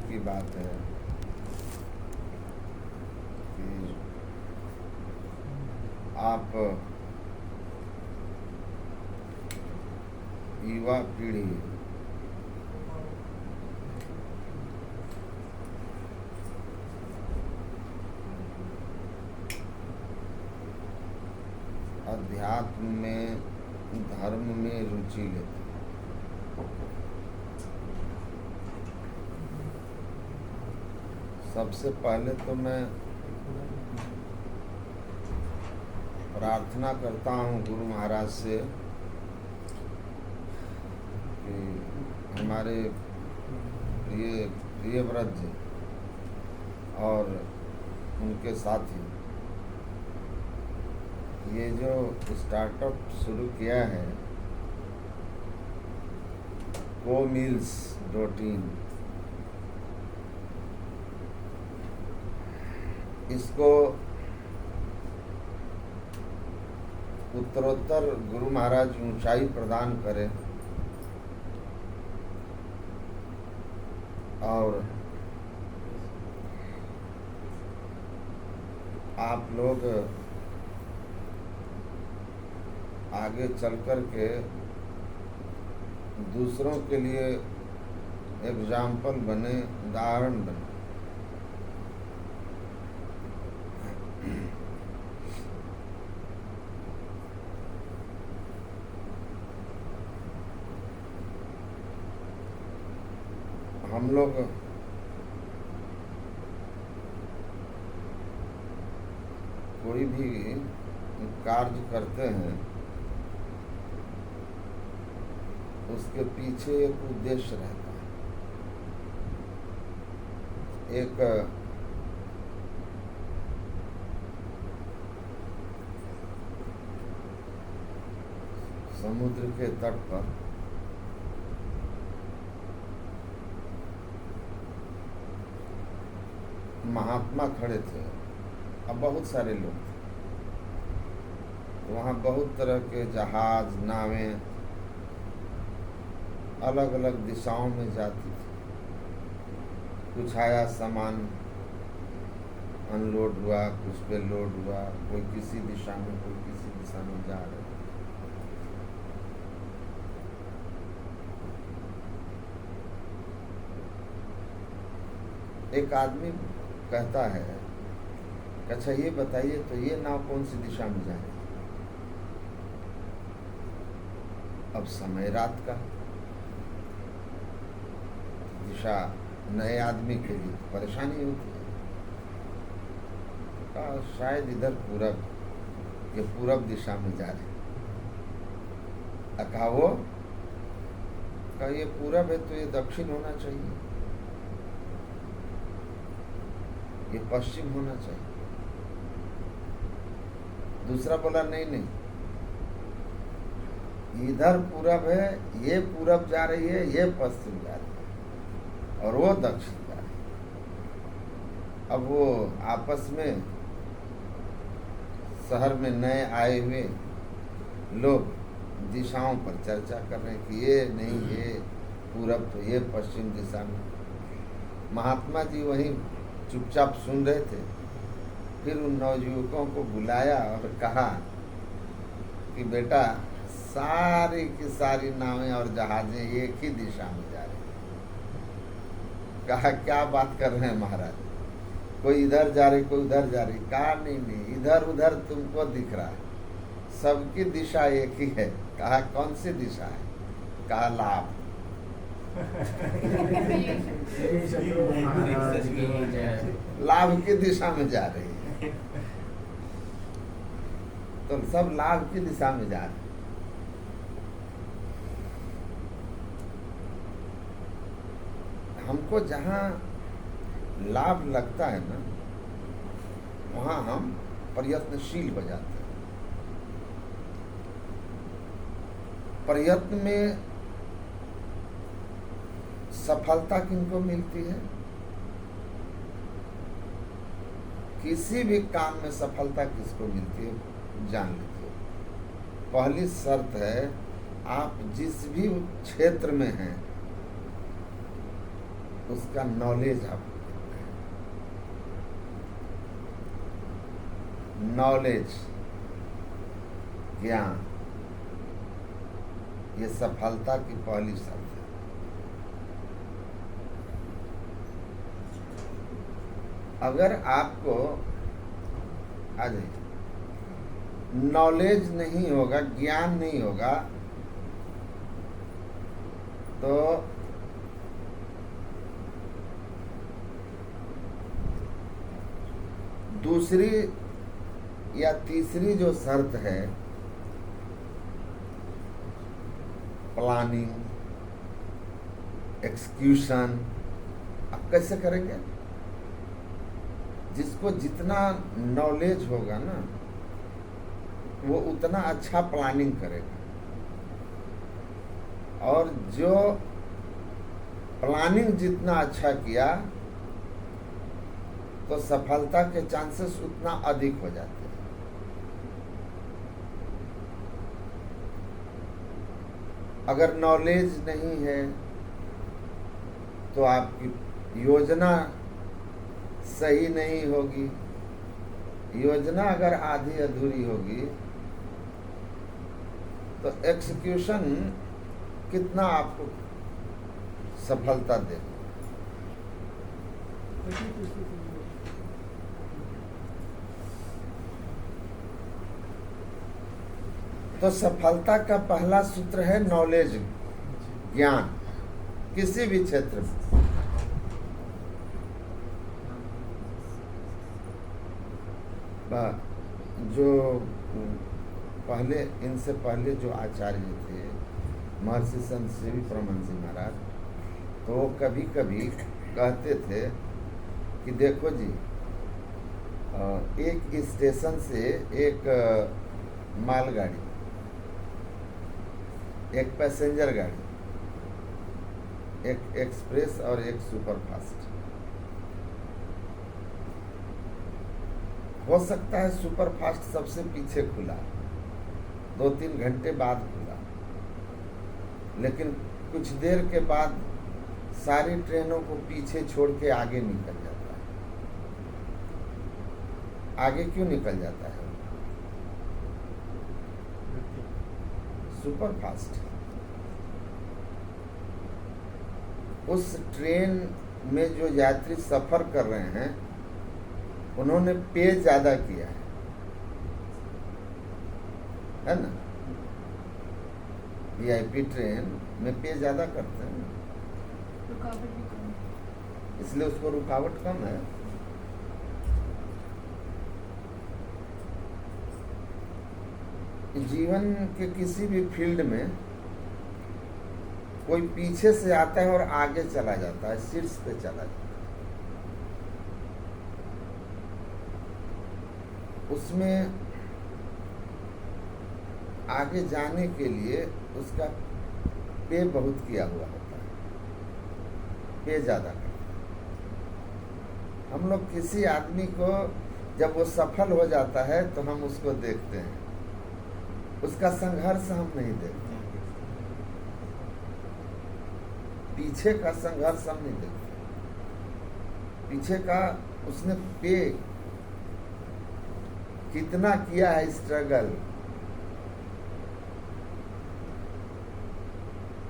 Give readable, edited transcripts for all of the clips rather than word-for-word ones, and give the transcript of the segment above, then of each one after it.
की बात है कि आप युवा पीढ़ी अध्यात्म में, धर्म में रुचि लेते। सबसे पहले तो मैं प्रार्थना करता हूँ गुरु महाराज से कि हमारे प्रियव्रत जी और उनके साथी ये जो स्टार्टअप शुरू किया है comeals.in, इसको उत्तरोत्तर गुरु महाराज ऊंचाई प्रदान करें और आप लोग आगे चल कर के दूसरों के लिए एग्जाम्पल बने, उदाहरण बने। हम लोग कोई भी कार्य करते हैं उसके पीछे एक उद्देश्य रहता है। एक समुद्र के तट पर महात्मा खड़े थे, अब बहुत सारे लोग थे। वहाँ बहुत तरह के जहाज, नावें अलग अलग दिशाओं में जाती थी। कुछ आया सामान अनलोड हुआ, कुछ पे लोड हुआ, कोई किसी दिशा में, कोई किसी दिशा में जा रहे। एक आदमी कहता है, अच्छा ये बताइए तो ये नाव कौन सी दिशा में जा रही है? अब समय रात का, दिशा नए आदमी के लिए परेशानी होती है। शायद इधर पूरब, ये पूरब दिशा में जा रहे। कहा वो कहा ये पूरब है तो ये दक्षिण होना चाहिए, ये पश्चिम होना चाहिए। दूसरा बोला नहीं नहीं, इधर पूरब है, ये पूरब जा रही है, ये पश्चिम जा रही है और वो दक्षिण जा रही है। अब वो आपस में शहर में नए आए हुए लोग दिशाओं पर चर्चा कर रहे हैं कि ये नहीं, ये पूरब तो ये पश्चिम दिशा में। महात्मा जी वहीं चुपचाप सुन रहे थे। फिर उन नवयुवकों को बुलाया और कहा कि बेटा सारी की सारी नावें और जहाजें एक ही दिशा में जा रही हैं। कहा क्या बात कर रहे हैं महाराज, कोई इधर जा रही, कोई उधर जा रही। कहा नहीं नहीं, इधर उधर तुमको दिख रहा है, सबकी दिशा एक ही है। कहा कौन सी दिशा है? कहा लाभ। लाभ की दिशा में जा रही है, तो सब लाभ की दिशा में जा रहे हैं। हमको जहाँ लाभ लगता है ना, वहाँ हम प्रयत्नशील हो जाते हैं। प्रयत्न में सफलता किनको मिलती है? किसी भी काम में सफलता किसको मिलती है जान लीजिए। पहली शर्त है, आप जिस भी क्षेत्र में हैं उसका नॉलेज आपको देता है। नॉलेज, ज्ञान, ये सफलता की पहली शर्त है। अगर आपको आ जाइए, नॉलेज नहीं होगा, ज्ञान नहीं होगा, तो दूसरी या तीसरी जो शर्त है, प्लानिंग, एक्सक्यूशन, आप कैसे करेंगे? जिसको जितना नॉलेज होगा ना, वो उतना अच्छा प्लानिंग करेगा, और जो प्लानिंग जितना अच्छा किया तो सफलता के चांसेस उतना अधिक हो जाते हैं। अगर नॉलेज नहीं है तो आपकी योजना सही नहीं होगी। योजना अगर आधी अधूरी होगी तो एक्सिक्यूशन कितना आपको सफलता देगा। तो सफलता का पहला सूत्र है नॉलेज, ज्ञान, किसी भी क्षेत्र में। जो पहले, इनसे पहले जो आचार्य थे, महर्षि संत श्री परमहंस महाराज, तो वो कभी कभी कहते थे कि देखो जी, एक स्टेशन से एक मालगाड़ी, एक पैसेंजर गाड़ी, एक एक्सप्रेस और एक सुपरफास्ट। हो सकता है सुपरफास्ट सबसे पीछे खुला, 2-3 घंटे बाद खुला, लेकिन कुछ देर के बाद सारी ट्रेनों को पीछे छोड़ के आगे निकल जाता है। आगे क्यों निकल जाता है? सुपरफास्ट। उस ट्रेन में जो यात्री सफर कर रहे हैं, उन्होंने पे ज्यादा किया है ना? वीआईपी ट्रेन में पे ज्यादा करते हैं, रुकावट भी कम है, इसलिए उसको रुकावट कम है। जीवन के किसी भी फील्ड में कोई पीछे से आता है और आगे चला जाता है, शीर्ष पे चला जाता है। उसमें आगे जाने के लिए उसका पे बहुत किया हुआ होता है, पे ज्यादा करता है। हम लोग किसी आदमी को जब वो सफल हो जाता है तो हम उसको देखते हैं, उसका संघर्ष हम नहीं देखते, पीछे का संघर्ष हम नहीं देखते, पीछे का उसने पे कितना किया है, स्ट्रगल,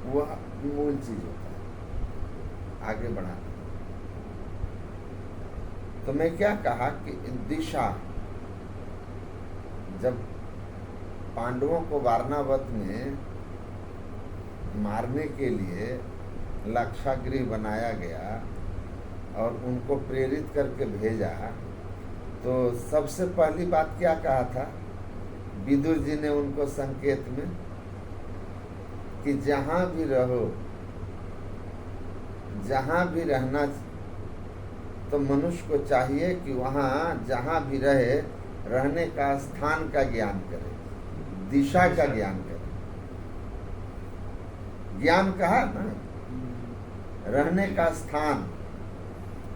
वह मूल चीज होता है आगे बढ़ाना। तो मैं क्या कहा कि दिशा, जब पांडवों को वारणावत में मारने के लिए लाक्षागृह बनाया गया और उनको प्रेरित करके भेजा, तो सबसे पहली बात क्या कहा था विदुर जी ने उनको संकेत में, कि जहां भी रहो, जहां भी रहना, तो मनुष्य को चाहिए कि वहां जहां भी रहे, रहने का स्थान का ज्ञान करे, दिशा का ज्ञान करे। ज्ञान कहा ना, रहने का स्थान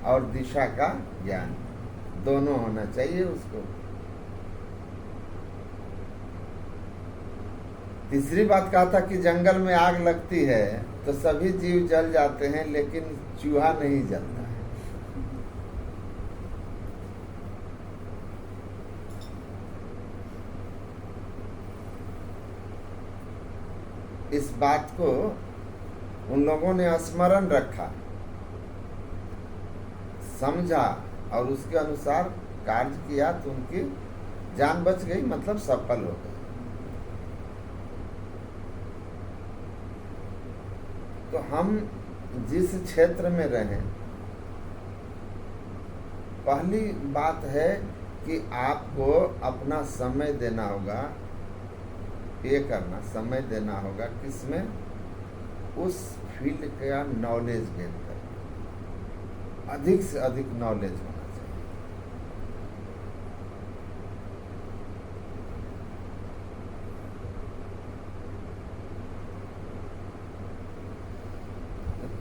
और दिशा का ज्ञान दोनों होना चाहिए उसको। तीसरी बात कहा था कि जंगल में आग लगती है तो सभी जीव जल जाते हैं, लेकिन चूहा नहीं जलता है। इस बात को उन लोगों ने स्मरण रखा, समझा और उसके अनुसार कार्य किया तो उनकी जान बच गई, मतलब सफल हो गए। तो हम जिस क्षेत्र में रहें, पहली बात है कि आपको अपना समय देना होगा, पे करना, समय देना होगा किसमें? उस फील्ड का नॉलेज गेन कर, अधिक से अधिक नॉलेज होना चाहिए।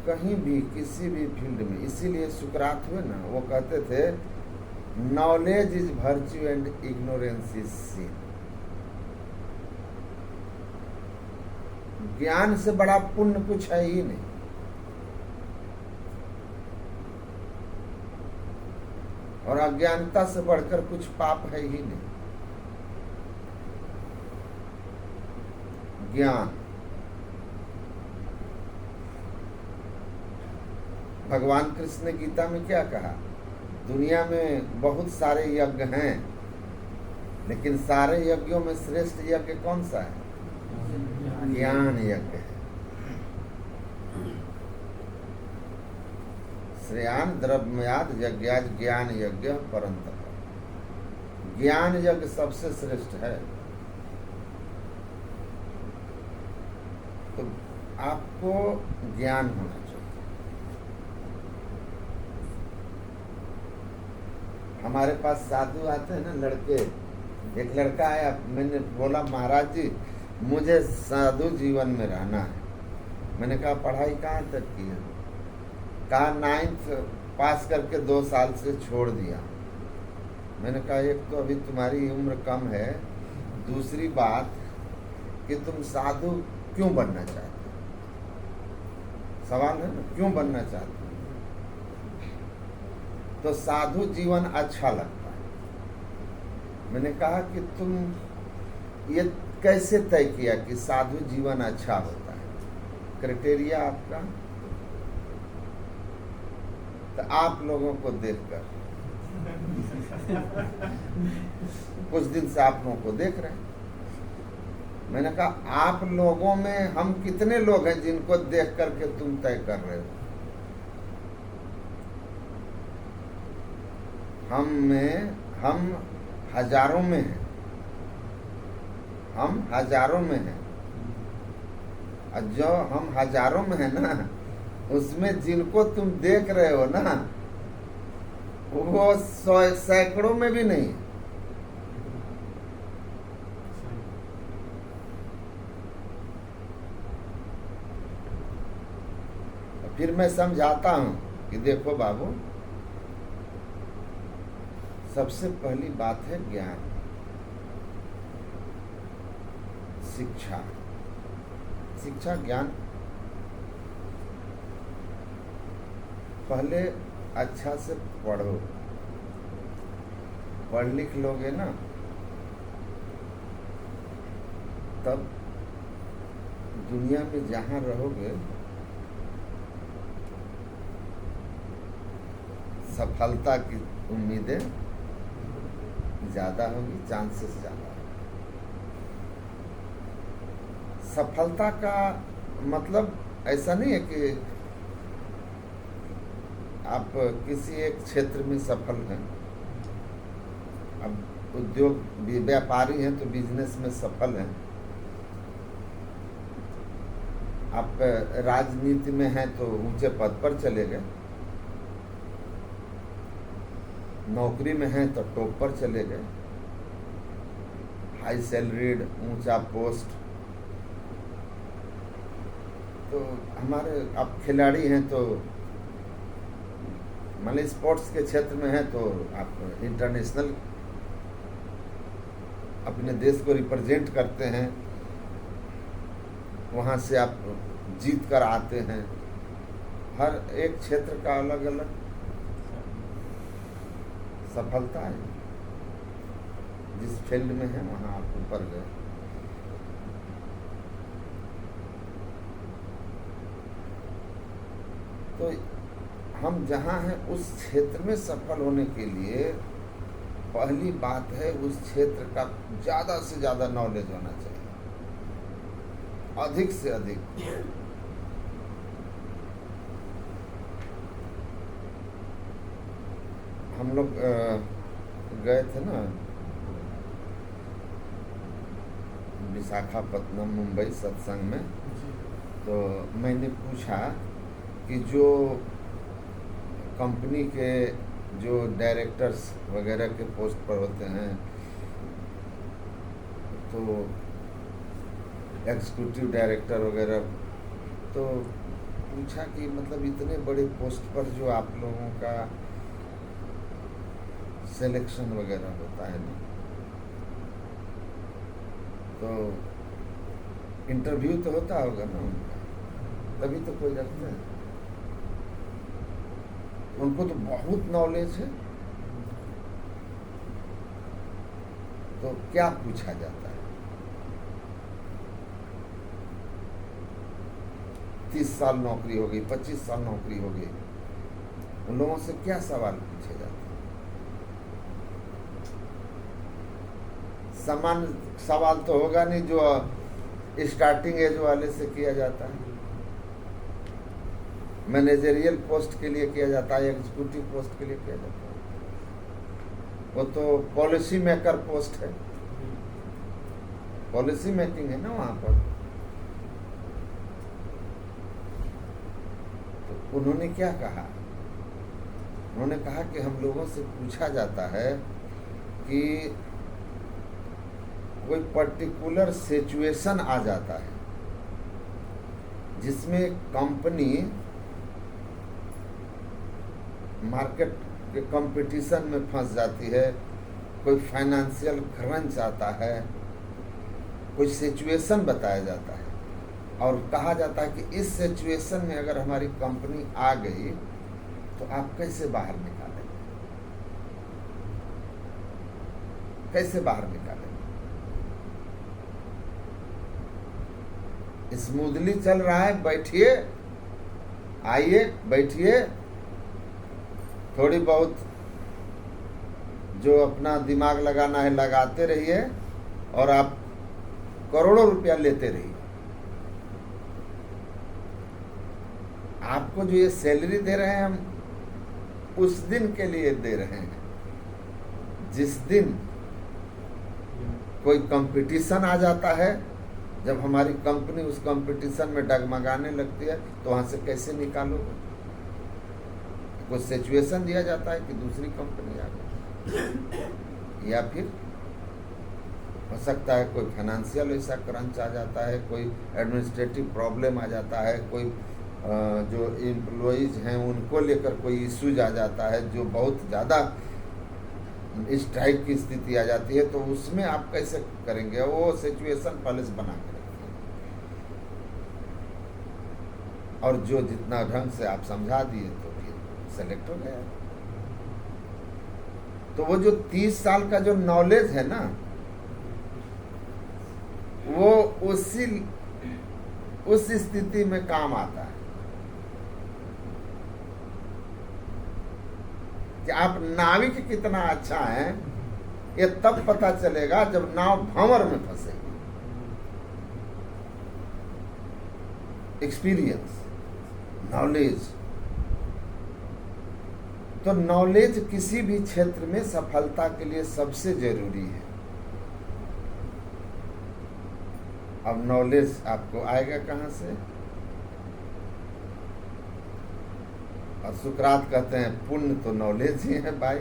कहीं भी किसी भी फील्ड में, इसीलिए सुकरात हुए ना, वो कहते थे knowledge is virtue and ignorance is sin. ज्ञान से बड़ा पुण्य कुछ है ही नहीं। और अज्ञानता से बढ़कर कुछ पाप है ही नहीं। ज्ञान, भगवान कृष्ण ने गीता में क्या कहा? दुनिया में बहुत सारे यज्ञ हैं, लेकिन सारे यज्ञों में श्रेष्ठ यज्ञ कौन सा है? ज्ञान यज्ञ है। श्रेयान द्रव्यमयाद यज्ञाज ज्ञान यज्ञ परंतप। ज्ञान यज्ञ सबसे श्रेष्ठ है। तो आपको ज्ञान होना चाहिए। हमारे पास साधु आते हैं ना, लड़के। एक लड़का आया, मैंने बोला महाराज जी मुझे साधु जीवन में रहना है। मैंने कहा पढ़ाई कहाँ तक की है? कहा 9th पास करके 2 साल से छोड़ दिया। मैंने कहा एक तो अभी तुम्हारी उम्र कम है, दूसरी बात कि तुम साधु क्यों बनना चाहते हो? सवाल है ना, क्यों बनना चाहते हो? तो साधु जीवन अच्छा लगता है। मैंने कहा कि तुम ये कैसे तय किया कि साधु जीवन अच्छा होता है? क्राइटेरिया आपका? तो आप लोगों को देखकर कुछ दिन से आप लोगों को देख रहे हैं। मैंने कहा आप लोगों में हम कितने लोग हैं जिनको देख करके तुम तय कर रहे हो? हम हजारों में हैं। हम हजारों में हैं। और जो हम हजारों में हैं ना, उसमें जिनको तुम देख रहे हो ना, वो सैकड़ों में भी नहीं। फिर मैं समझाता हूं कि देखो बाबू, सबसे पहली बात है ज्ञान, शिक्षा। शिक्षा ज्ञान पहले अच्छा से पढ़ो। पढ़ लिख लोगे ना, तब दुनिया में जहां रहोगे सफलता की उम्मीदें ज्यादा होगी, चांसेस ज्यादा होगी। सफलता का मतलब ऐसा नहीं है कि आप किसी एक क्षेत्र में सफल हैं। अब उद्योग व्यापारी हैं तो बिजनेस में सफल हैं। आप राजनीति में हैं तो ऊंचे पद पर चले गए। नौकरी में हैं तो टॉप पर चले गए, हाई सैलरीड, ऊंचा पोस्ट। तो हमारे आप खिलाड़ी हैं तो मान लीजिए स्पोर्ट्स के क्षेत्र में हैं तो आप इंटरनेशनल अपने देश को रिप्रेजेंट करते हैं, वहाँ से आप जीत कर आते हैं। हर एक क्षेत्र का अलग अलग सफलता है। जिस फील्ड में है वहाँ आप ऊपर गए। तो हम जहाँ हैं उस क्षेत्र में सफल होने के लिए पहली बात है उस क्षेत्र का ज़्यादा से ज़्यादा नॉलेज होना चाहिए, अधिक से अधिक। हम लोग गए थे ना विशाखापत्तनम मुंबई सत्संग में, तो मैंने पूछा कि जो कंपनी के जो डायरेक्टर्स वगैरह के पोस्ट पर होते हैं, तो एग्जीक्यूटिव डायरेक्टर वगैरह, तो पूछा कि मतलब इतने बड़े पोस्ट पर जो आप लोगों का सिलेक्शन वगैरह होता है ना, तो इंटरव्यू तो होता होगा ना उनका, तभी तो कोई रखता है। उनको तो बहुत नॉलेज है। तो क्या पूछा जाता है? 30 साल नौकरी हो गई, 25 साल नौकरी हो गई, उन लोगों से क्या सवाल पूछे जाते हैं? सामान्य सवाल तो होगा नहीं जो स्टार्टिंग एज वाले से किया जाता है, मैनेजरियल पोस्ट के लिए किया जाता है, एग्जीक्यूटिव पोस्ट के लिए किया जाता है। वो तो पॉलिसी मेकर पोस्ट है, पॉलिसी मेकिंग है ना वहाँ पर। तो उन्होंने क्या कहा? उन्होंने कहा कि हम लोगों से पूछा जाता है कि कोई पर्टिकुलर सिचुएशन आ जाता है जिसमें कंपनी मार्केट के कंपटीशन में फंस जाती है, कोई फाइनेंशियल क्रंच आता है, कोई सिचुएशन बताया जाता है और कहा जाता है कि इस सिचुएशन में अगर हमारी कंपनी आ गई तो आप कैसे बाहर निकालेंगे, कैसे बाहर निकालेंगे। स्मूथली चल रहा है, बैठिए, आइए, बैठिए, थोड़ी बहुत जो अपना दिमाग लगाना है लगाते रहिए और आप करोड़ों रुपया लेते रहिए। आपको जो ये सैलरी दे रहे हैं हम उस दिन के लिए दे रहे हैं जिस दिन कोई कंपटीशन आ जाता है। जब हमारी कंपनी उस कंपटीशन में डगमगाने लगती है तो वहाँ से कैसे निकालोगे? कोई सिचुएशन दिया जाता है कि दूसरी कंपनी आ गई, या फिर हो सकता है कोई फाइनेंशियल ऐसा क्रंच आ जाता है, कोई एडमिनिस्ट्रेटिव प्रॉब्लम आ जाता है, कोई जो एम्प्लॉइज हैं उनको लेकर कोई इश्यूज आ जाता है जो बहुत ज़्यादा स्ट्राइक की स्थिति आ जाती है, तो उसमें आप कैसे करेंगे? वो सिचुएशन पहले से बना के रखिए और जो जितना ढंग से आप समझा दिए तो फिर सेलेक्ट हो गया। तो वो जो 30 साल का जो नॉलेज है ना, वो उस स्थिति में काम आता है कि आप नाविक कितना अच्छा है ये तब पता चलेगा जब नाव भंवर में फंसेगी। Experience, knowledge. तो नॉलेज किसी भी क्षेत्र में सफलता के लिए सबसे जरूरी है। अब नॉलेज आपको आएगा कहाँ से? और सुकरात कहते हैं पुण्य तो नॉलेज ही है भाई।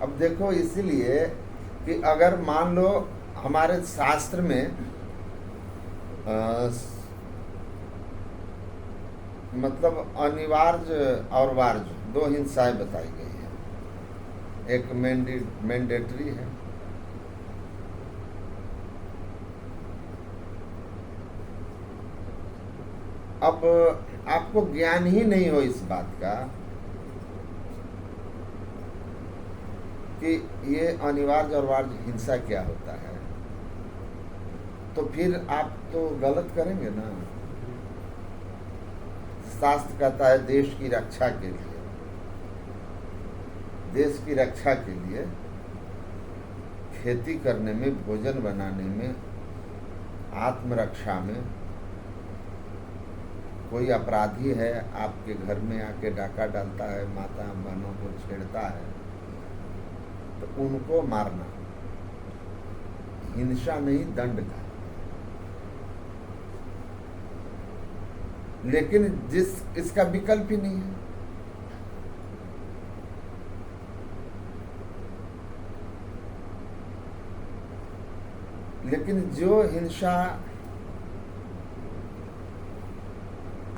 अब देखो, इसीलिए कि अगर मान लो हमारे शास्त्र में मतलब अनिवार्य और वार्य दो हिंसाएं बताई गई हैं। एक मैंडेटरी है, अब आपको ज्ञान ही नहीं हो इस बात का कि ये अनिवार्य और वार्य हिंसा क्या होता है, तो फिर आप तो गलत करेंगे ना। शास्त्र कहता है देश की रक्षा के लिए, देश की रक्षा के लिए खेती करने में, भोजन बनाने में, आत्मरक्षा में, कोई अपराधी है आपके घर में आके डाका डालता है, माता बहनों को छेड़ता है, तो उनको मारना हिंसा नहीं, दंड का। लेकिन इसका विकल्प ही नहीं है। लेकिन जो हिंसा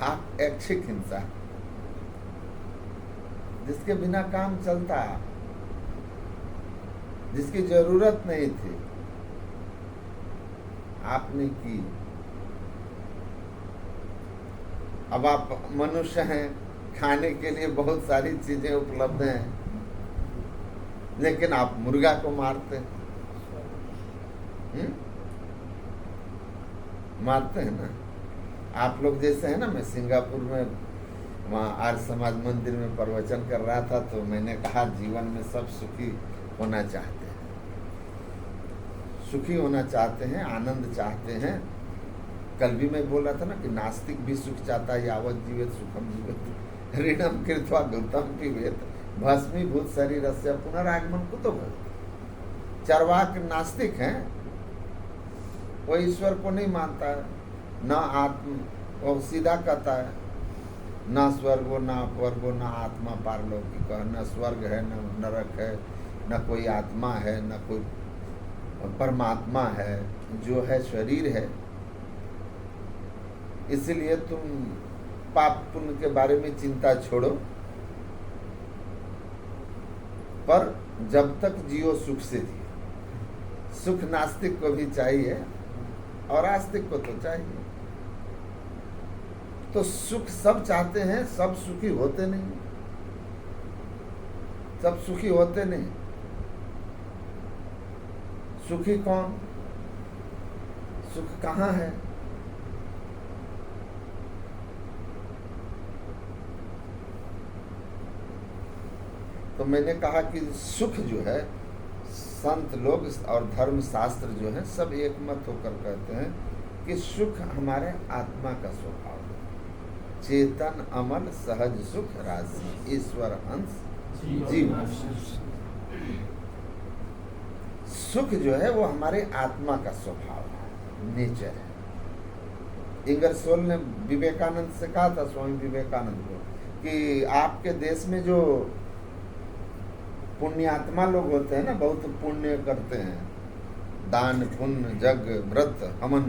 आप ऐच्छिक हिंसा, जिसके बिना काम चलता, जिसकी जरूरत नहीं थी, आपने की। अब आप मनुष्य हैं, खाने के लिए बहुत सारी चीजें उपलब्ध हैं, लेकिन आप मुर्गा को मारते हैं। मारते हैं ना। आप लोग जैसे है ना, मैं सिंगापुर में वहाँ आर्य समाज मंदिर में प्रवचन कर रहा था, तो मैंने कहा जीवन में सब सुखी होना चाहते हैं, सुखी होना चाहते हैं, आनंद चाहते हैं। कल भी मैं बोल रहा था ना कि नास्तिक भी सुख चाहता है, यावत जीवित सुखम जीवित ऋणम कृत्वा गौतम पिबेत भस्मीभूत शरीरस्य पुनरागमन कुतो भवेत्। चरवाक नास्तिक हैं, वो ईश्वर को नहीं मानता है, न आत्म, वो सीधा कहता है न स्वर्ग हो, न अपवर्ग हो, न आत्मा पारलौकिक है, न स्वर्ग है, न नरक है, न कोई आत्मा है, न कोई परमात्मा है, जो है शरीर है। इसलिए तुम पाप पुण्य के बारे में चिंता छोड़ो, पर जब तक जियो सुख से जियो। सुख नास्तिक को भी चाहिए और आस्तिक को तो चाहिए। तो सुख सब चाहते हैं, सब सुखी होते नहीं, सब सुखी होते नहीं। सुखी कौन? सुख कहाँ है? तो मैंने कहा कि सुख जो है, संत लोग और धर्म शास्त्र जो है सब एक मत होकर कहते हैं कि सुख हमारे आत्मा का स्वभाव है। चेतन अमल सहज सुख राशि, ईश्वर अंश जीव। सुख जो है वो हमारे आत्मा का स्वभाव है, नेचर है। इंगरसोल ने विवेकानंद से कहा था, स्वामी विवेकानंद को, कि आपके देश में जो पुण्यात्मा लोग होते हैं ना, बहुत पुण्य करते हैं, दान पुण्य जग व्रत हवन